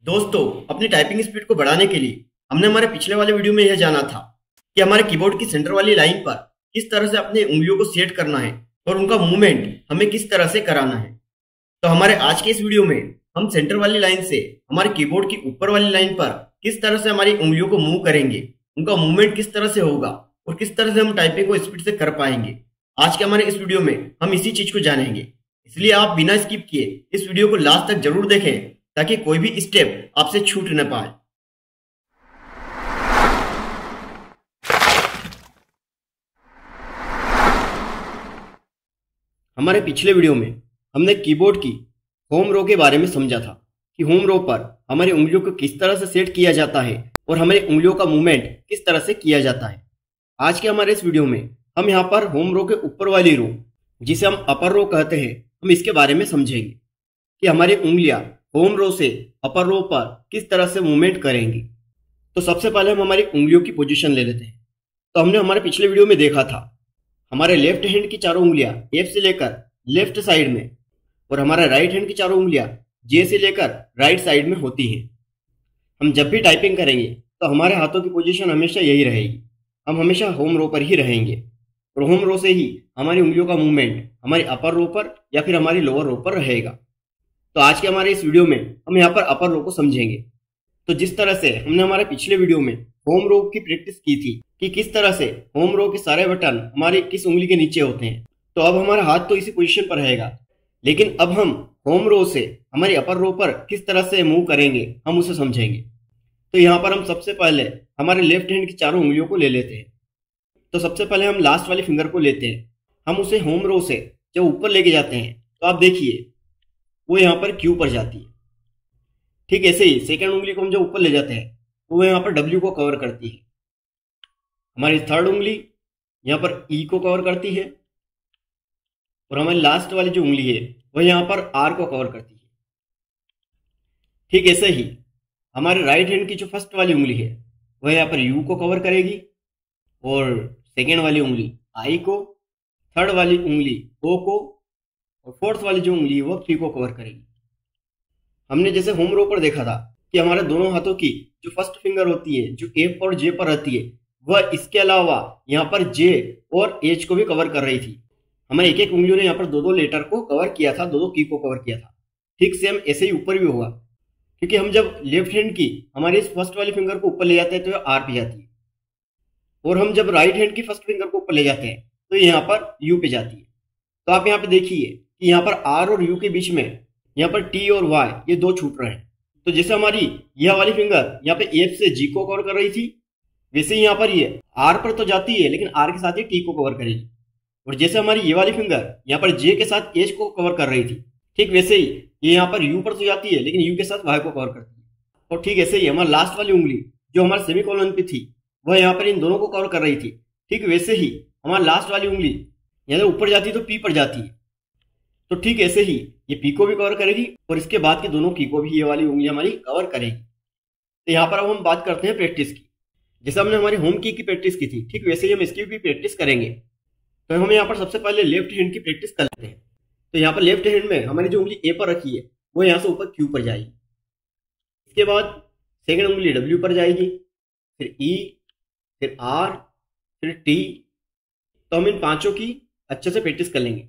दोस्तों, अपनी typing speed को बढ़ाने के लिए हमने हमारे पिछले वाले वीडियो में यह जाना था कि हमारे कीबोर्ड की सेंटर वाली लाइन पर किस तरह से अपने उंगलियों को सेट करना है और उनका मूवमेंट हमें किस तरह से कराना है। तो हमारे आज के इस वीडियो में हम सेंटर वाली लाइन से हमारे कीबोर्ड की ऊपर वाली लाइन पर किस तरह से हमारी उंगलियों को मूव करेंगे, उनका मूवमेंट किस तरह से होगा और किस तरह से हम टाइपिंग को स्पीड से कर पाएंगे। आज के हमारे इस वीडियो में हम इसी चीज को जानेंगे, इसलिए आप बिना स्किप किए इस वीडियो को लास्ट तक जरूर देखें ताकि कोई भी स्टेप आपसे छूट न पाए। हमारे पिछले वीडियो में हमने कीबोर्ड की होम रो के बारे में समझा था कि होम रो पर हमारी उंगलियों को किस तरह से सेट किया जाता है और हमारी उंगलियों का मूवमेंट किस तरह से किया जाता है। आज के हमारे इस वीडियो में हम यहाँ पर होम रो के ऊपर वाली रो, जिसे हम अपर रो कहते हैं, हम इसके बारे में समझेंगे कि हमारी उंगलियां होम रो से अपर रो पर किस तरह से मूवमेंट करेंगी। तो सबसे पहले हम हमारी उंगलियों की पोजीशन ले लेते हैं। तो हमने हमारे पिछले वीडियो में देखा था हमारे लेफ्ट हैंड की चारों उंगलियां एफ से लेकर लेफ्ट साइड में और हमारा राइट हैंड की चारों उंगलियां जे से लेकर राइट साइड में होती हैं। हम जब भी टाइपिंग करेंगे तो हमारे हाथों की पोजीशन हमेशा यही रहेगी, हम हमेशा होम रो पर ही रहेंगे और होम रो से ही हमारी उंगलियों का मूवमेंट हमारी अपर रो पर या फिर हमारी लोअर रो पर रहेगा। तो आज के हमारे इस वीडियो में हम यहाँ पर अपर रो को समझेंगे। तो जिस तरह से हमने हमारे पिछले वीडियो में होम रो की प्रैक्टिस की थी कि किस तरह से होम रो के सारे बटन हमारी किस उंगली के नीचे होते हैं, तो अब हमारा हाथ तो इसी पोजीशन पर रहेगा, लेकिन अब हम होम रो से हमारी अपर रो पर किस तरह से मूव करेंगे हम उसे समझेंगे। तो यहाँ पर हम सबसे पहले हमारे लेफ्ट हैंड की चारों उंगलियों को ले लेते हैं। तो सबसे पहले हम लास्ट वाली फिंगर को लेते हैं, हम उसे होम रो से जब ऊपर लेके जाते हैं तो आप देखिए वो यहाँ पर क्यू पर जाती है। ठीक ऐसे ही सेकंड उंगली को हम जब ऊपर ले जाते हैं तो वो यहाँ पर डब्ल्यू को कवर करती है। हमारी थर्ड उंगली यहाँ पर ई को कवर करती है और हमारी लास्ट वाली जो उंगली है वह यहाँ पर आर को कवर करती है। ठीक ऐसे ही हमारे राइट हैंड की जो फर्स्ट वाली उंगली है वह यहाँ पर यू को कवर करेगी और सेकेंड वाली उंगली आई को, थर्ड वाली उंगली ओ को और फोर्थ वाली जो उंगली है वो पी को कवर करेगी। हमने जैसे होम रो पर देखा था कि हमारे दोनों हाथों की जो फर्स्ट फिंगर होती है जो एफ और जे पर रहती है वह इसके अलावा यहाँ पर जे और एच को भी कवर कर रही थी। हमारे एक एक उंगलियों ने यहाँ पर दो दो लेटर को कवर किया था, दो दो की को कवर किया था। ठीक सेम ऐसे ही ऊपर भी होगा, क्योंकि हम जब लेफ्ट हैंड की हमारी इस फर्स्ट वाली फिंगर को ऊपर ले जाते हैं तो आर पे जाती है और हम जब राइट हैंड की फर्स्ट फिंगर को ऊपर ले जाते हैं तो यहाँ पर यू पे जाती है। तो आप यहाँ पे देखिए कि यहाँ पर आर और यू के बीच में यहाँ पर टी और वाई ये दो छूट रहे हैं। तो जैसे हमारी यह वाली फिंगर यहाँ पे एफ से जी को कवर कर रही थी, वैसे ही यहाँ पर ये आर पर तो जाती है लेकिन आर के साथ ये टी को कवर करेगी। और जैसे हमारी ये वाली फिंगर यहाँ पर जे के साथ एच को कवर कर रही थी, ठीक वैसे ही ये यहाँ पर यू पर तो जाती है लेकिन यू के साथ वाई को कवर करती है। और ठीक ऐसे ही हमारी लास्ट वाली उंगली जो हमारे सेमीकोलन पे थी वह यहाँ पर इन दोनों को कवर कर रही थी। ठीक वैसे ही हमारी लास्ट वाली उंगली यहाँ ऊपर जाती है तो पी पर जाती है। तो ठीक ऐसे ही ये पी को भी कवर करेगी और इसके बाद की दोनों की को भी ये वाली उंगली हमारी कवर करेगी। तो यहाँ पर अब हम बात करते हैं प्रैक्टिस की। जैसे हमने हमारी होम की प्रैक्टिस की थी, ठीक वैसे ही हम इसकी भी प्रैक्टिस करेंगे। तो हम यहाँ पर सबसे पहले लेफ्ट हैंड की प्रैक्टिस कर लेते हैं। तो यहाँ पर लेफ्ट हैंड में हमारी जो उंगली ए पर रखी है वो यहाँ से ऊपर क्यू पर जाएगी, इसके बाद सेकेंड उंगली डब्ल्यू पर जाएगी, फिर ई, फिर आर, फिर टी। तो हम इन पांचों की अच्छे से प्रैक्टिस कर लेंगे।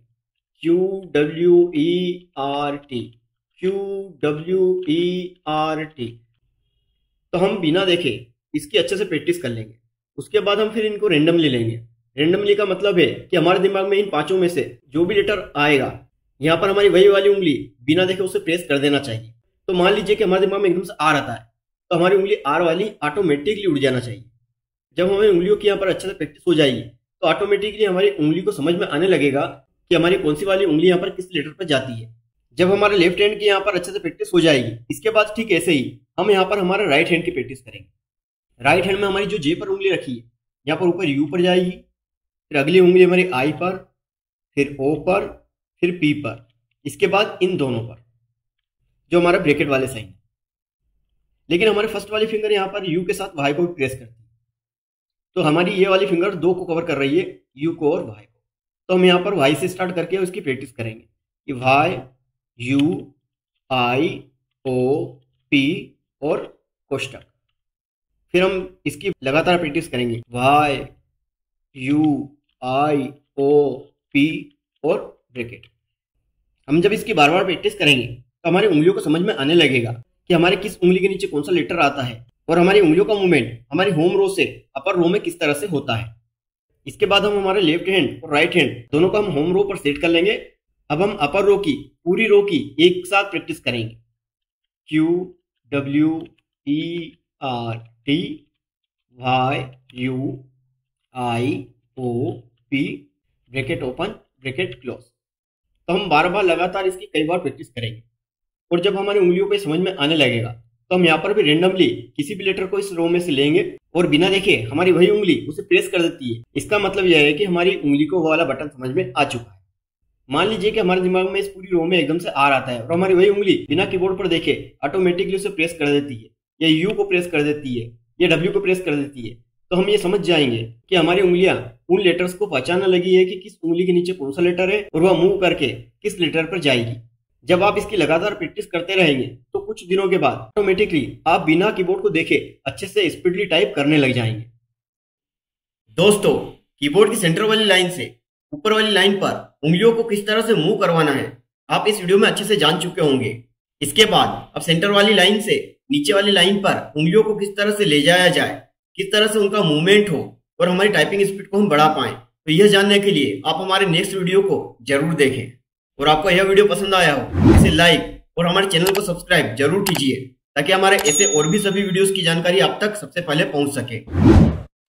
Q W E R T, Q W E R T. तो हम बिना देखे इसकी अच्छे से प्रैक्टिस कर लेंगे। उसके बाद हम फिर इनको रेंडमली लेंगे। रेंडमली का मतलब है कि हमारे दिमाग में इन पांचों में से जो भी लेटर आएगा यहाँ पर हमारी वही वाली उंगली बिना देखे उसे प्रेस कर देना चाहिए। तो मान लीजिए कि हमारे दिमाग में एकदम से आर आता है तो हमारी उंगली आर वाली ऑटोमेटिकली उड़ जाना चाहिए। जब हमारी उंगलियों की यहाँ पर अच्छे से प्रैक्टिस हो जाएगी तो ऑटोमेटिकली हमारी उंगली को समझ में आने लगेगा कि हमारी कौन सी वाली उंगली यहाँ पर किस लेटर पर जाती है। जब हमारे लेफ्ट हैंड की यहाँ पर अच्छे से प्रैक्टिस हो जाएगी, इसके बाद ठीक ऐसे ही हम यहाँ पर हमारे राइट हैंड की प्रैक्टिस करेंगे। राइट हैंड में हमारी जो जे पर उंगली रखी है यहाँ पर ऊपर यू पर जाएगी, फिर अगली उंगली हमारी आई पर, फिर ओ पर, फिर पी पर, इसके बाद इन दोनों पर जो हमारा ब्रैकेट वाले साइन है। लेकिन हमारे फर्स्ट वाली फिंगर यहाँ पर यू के साथ वाई को भी प्रेस करती है, तो हमारी ये वाली फिंगर दो को कवर कर रही है, यू को और वाई को। तो हम यहाँ पर वाई से स्टार्ट करके उसकी प्रैक्टिस करेंगे कि Y U I O P और कोष्टक। फिर हम इसकी लगातार प्रैक्टिस करेंगे, Y U I O P और ब्रैकेट। हम जब इसकी बार बार प्रैक्टिस करेंगे तो हमारी उंगलियों को समझ में आने लगेगा कि हमारे किस उंगली के नीचे कौन सा लेटर आता है और हमारी उंगलियों का मूवमेंट हमारी होम रो से अपर रो में किस तरह से होता है। इसके बाद हम हमारे लेफ्ट हैंड और राइट हैंड दोनों को हम होम रो पर सेट कर लेंगे। अब हम अपर रो की पूरी रो की एक साथ प्रैक्टिस करेंगे, Q W E R T Y U I O P bracket open bracket close. तो हम बार बार लगातार इसकी कई बार प्रैक्टिस करेंगे और जब हमारी उंगलियों पे समझ में आने लगेगा तो हम यहाँ पर भी रेंडमली किसी भी लेटर को इस रो में से लेंगे और बिना देखे हमारी वही उंगली उसे प्रेस कर देती है। इसका मतलब यह है कि हमारी उंगली को वो वाला बटन समझ में आ चुका है। मान लीजिए कि हमारे दिमाग में इस पूरी रो में एकदम से आर आता है और हमारी वही उंगली बिना कीबोर्ड पर देखे ऑटोमेटिकली उसे प्रेस कर देती है, या यू को प्रेस कर देती है या डब्ल्यू को प्रेस कर देती है। तो हम ये समझ जाएंगे कि हमारी उंगलियां उन लेटर्स को पहचानने लगी है कि किस उंगली के नीचे कौन सा लेटर है और वह मूव करके किस लेटर पर जाएगी। जब आप इसकी लगातार प्रैक्टिस करते रहेंगे तो कुछ दिनों के बाद ऑटोमेटिकली आप बिना कीबोर्ड को देखे अच्छे से स्पीडली टाइप करने लग जाएंगे। दोस्तों, कीबोर्ड की सेंटर वाली लाइन से ऊपर वाली लाइन पर उंगलियों को किस तरह से मूव करवाना है आप इस वीडियो में अच्छे से जान चुके होंगे। इसके बाद अब सेंटर वाली लाइन से नीचे वाली लाइन पर उंगलियों को किस तरह से ले जाया जाए, किस तरह से उनका मूवमेंट हो और हमारी टाइपिंग स्पीड को हम बढ़ा पाएं, तो यह जानने के लिए आप हमारे नेक्स्ट वीडियो को जरूर देखें। और आपको यह वीडियो पसंद आया हो इसे लाइक और हमारे चैनल को सब्सक्राइब जरूर कीजिए ताकि हमारे ऐसे और भी सभी वीडियोस की जानकारी आप तक सबसे पहले पहुंच सके।